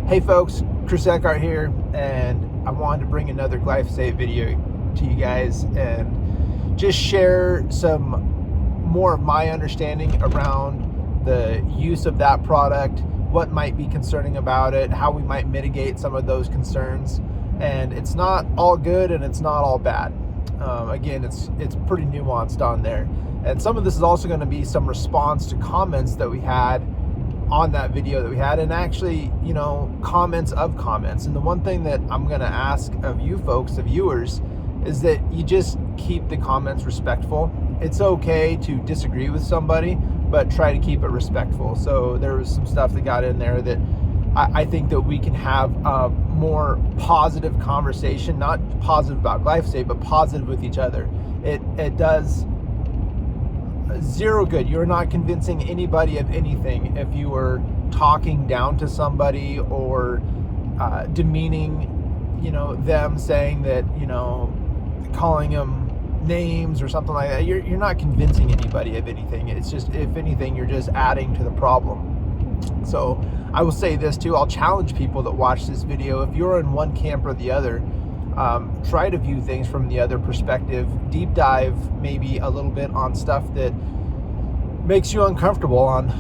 Hey folks, Chris Eckhart here, and I wanted to bring another glyphosate video to you guys and just share some more of my understanding around the use of that product, what might be concerning about it, how we might mitigate some of those concerns. And it's not all good and it's not all bad. Again, it's pretty nuanced on there. And some of this is also going to be some response to comments that we had on that video that we had, and actually, comments of comments. And the one thing that I'm going to ask of you folks, the viewers, is that you just keep the comments respectful. It's okay to disagree with somebody, but try to keep it respectful. So there was some stuff that got in there that I think that we can have a more positive conversation, not positive about glyphosate, but positive with each other. It does zero good. You're not convincing anybody of anything if you are talking down to somebody or demeaning, them, saying that, calling them names or something like that. You're not convincing anybody of anything. It's just, if anything, you're just adding to the problem. So I will say this too, I'll challenge people that watch this video, if you're in one camp or the other, try to view things from the other perspective, deep dive maybe a little bit on stuff that makes you uncomfortable, on,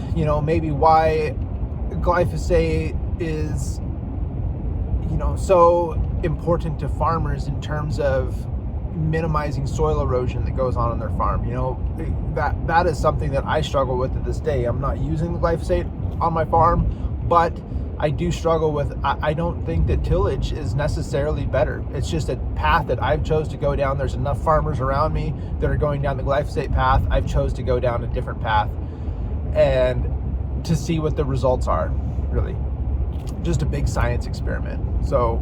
maybe why glyphosate is, so important to farmers in terms of minimizing soil erosion that goes on their farm. That is something that I struggle with to this day. I'm not using the glyphosate on my farm, but I do struggle with, I don't think that tillage is necessarily better. It's just a path that I've chose to go down. There's enough farmers around me that are going down the glyphosate path. I've chose to go down a different path and to see what the results are. Really just a big science experiment. So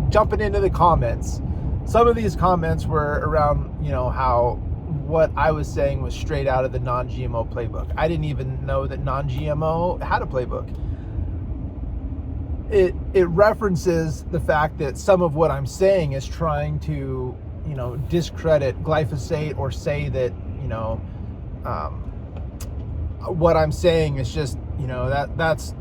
jumping into the comments, some of these comments were around, how what I was saying was straight out of the non-GMO playbook. I didn't even know that non-GMO had a playbook. It references the fact that some of what I'm saying is trying to, discredit glyphosate, or say that, what I'm saying is just,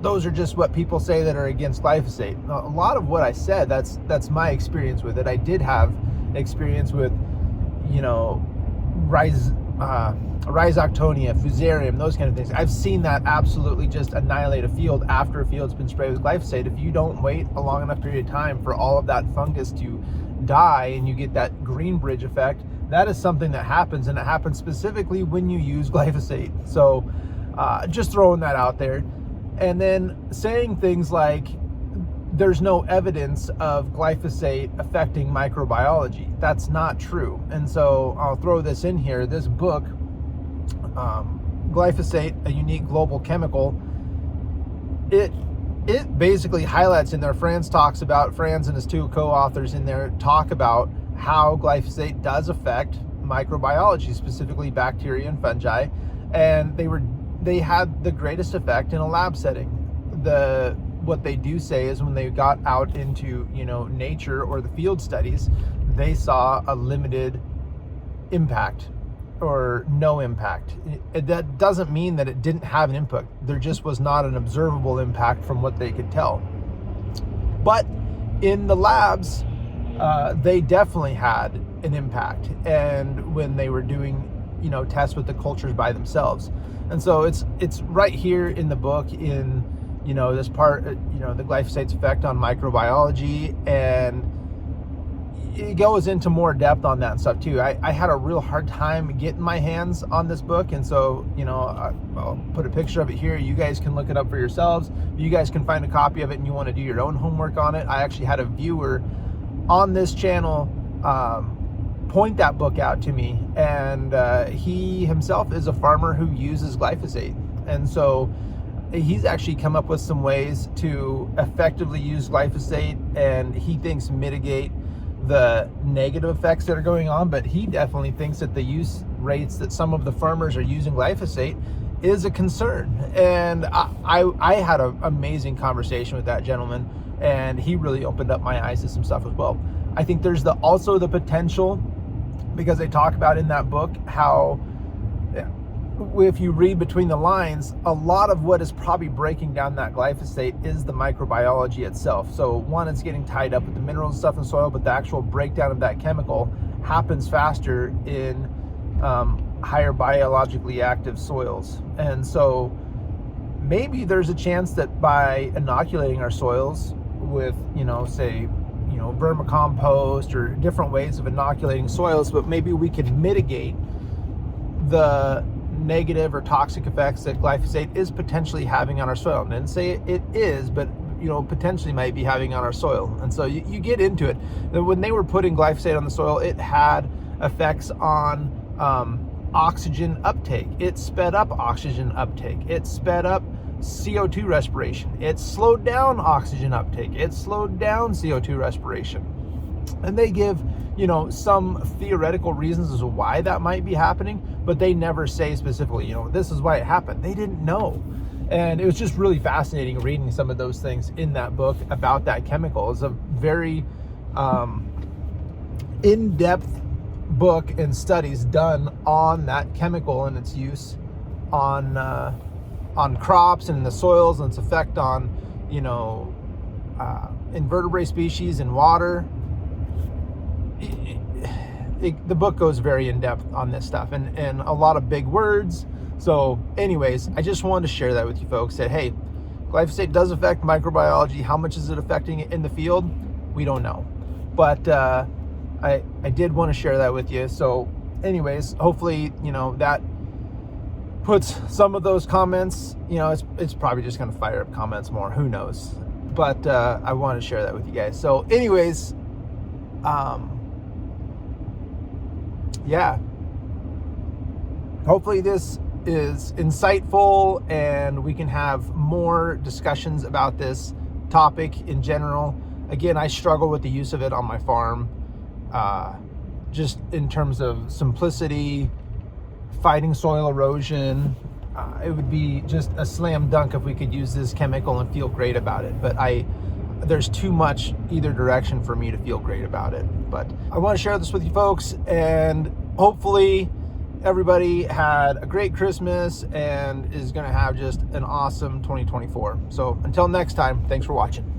those are just what people say that are against glyphosate. Now, a lot of what I said, that's my experience with it. I did have experience with, Rhizoctonia, Fusarium, those kind of things. I've seen that absolutely just annihilate a field after a field's been sprayed with glyphosate. If you don't wait a long enough period of time for all of that fungus to die and you get that green bridge effect, that is something that happens, and it happens specifically when you use glyphosate. So just throwing that out there. And then saying things like, there's no evidence of glyphosate affecting microbiology. That's not true. And so I'll throw this in here. This book, Glyphosate, A Unique Global Chemical, it basically highlights in there, Franz and his two co-authors in there talk about how glyphosate does affect microbiology, specifically bacteria and fungi. And they had the greatest effect in a lab setting. What they do say is when they got out into, nature or the field studies, they saw a limited impact or no impact. That doesn't mean that it didn't have an impact. There just was not an observable impact from what they could tell. But in the labs, they definitely had an impact. And when they were doing, tests with the cultures by themselves. And so it's right here in the book, in this part, the glyphosate's effect on microbiology, and it goes into more depth on that and stuff too. I had a real hard time getting my hands on this book, and so I'll put a picture of it here. You guys can look it up for yourselves. You guys can find a copy of it and you want to do your own homework on it. I actually had a viewer on this channel point that book out to me, and he himself is a farmer who uses glyphosate, and so he's actually come up with some ways to effectively use glyphosate, and he thinks mitigate the negative effects that are going on. But he definitely thinks that the use rates that some of the farmers are using glyphosate is a concern. And I had an amazing conversation with that gentleman, and he really opened up my eyes to some stuff as well. I think there's also the potential, because they talk about in that book how if you read between the lines, a lot of what is probably breaking down that glyphosate is the microbiology itself. So one, it's getting tied up with the minerals and stuff in the soil, but the actual breakdown of that chemical happens faster in higher biologically active soils. And so maybe there's a chance that by inoculating our soils with, say, vermicompost or different ways of inoculating soils, but maybe we can mitigate the negative or toxic effects that glyphosate is potentially having on our soil. And I didn't say it is, but potentially might be having on our soil. And so you get into it. When they were putting glyphosate on the soil, it had effects on oxygen uptake. It sped up oxygen uptake. It sped up CO2 respiration. It slowed down oxygen uptake. It slowed down CO2 respiration. And they give, some theoretical reasons as to why that might be happening, but they never say specifically, this is why it happened. They didn't know. And it was just really fascinating reading some of those things in that book about that chemical. It's a very in-depth book and studies done on that chemical and its use on crops and the soils and its effect on, invertebrate species and water. The book goes very in depth on this stuff and a lot of big words. So anyways, I just wanted to share that with you folks that, hey, glyphosate does affect microbiology. How much is it affecting it in the field? We don't know. But I did want to share that with you. So anyways, hopefully, that puts some of those comments, it's probably just going to fire up comments more. Who knows? But I want to share that with you guys. So anyways, yeah, hopefully this is insightful and we can have more discussions about this topic in general. Again, I struggle with the use of it on my farm, just in terms of simplicity, fighting soil erosion. It would be just a slam dunk if we could use this chemical and feel great about it. But there's too much either direction for me to feel great about it. But I want to share this with you folks, and hopefully everybody had a great Christmas and is going to have just an awesome 2024. So until next time, thanks for watching.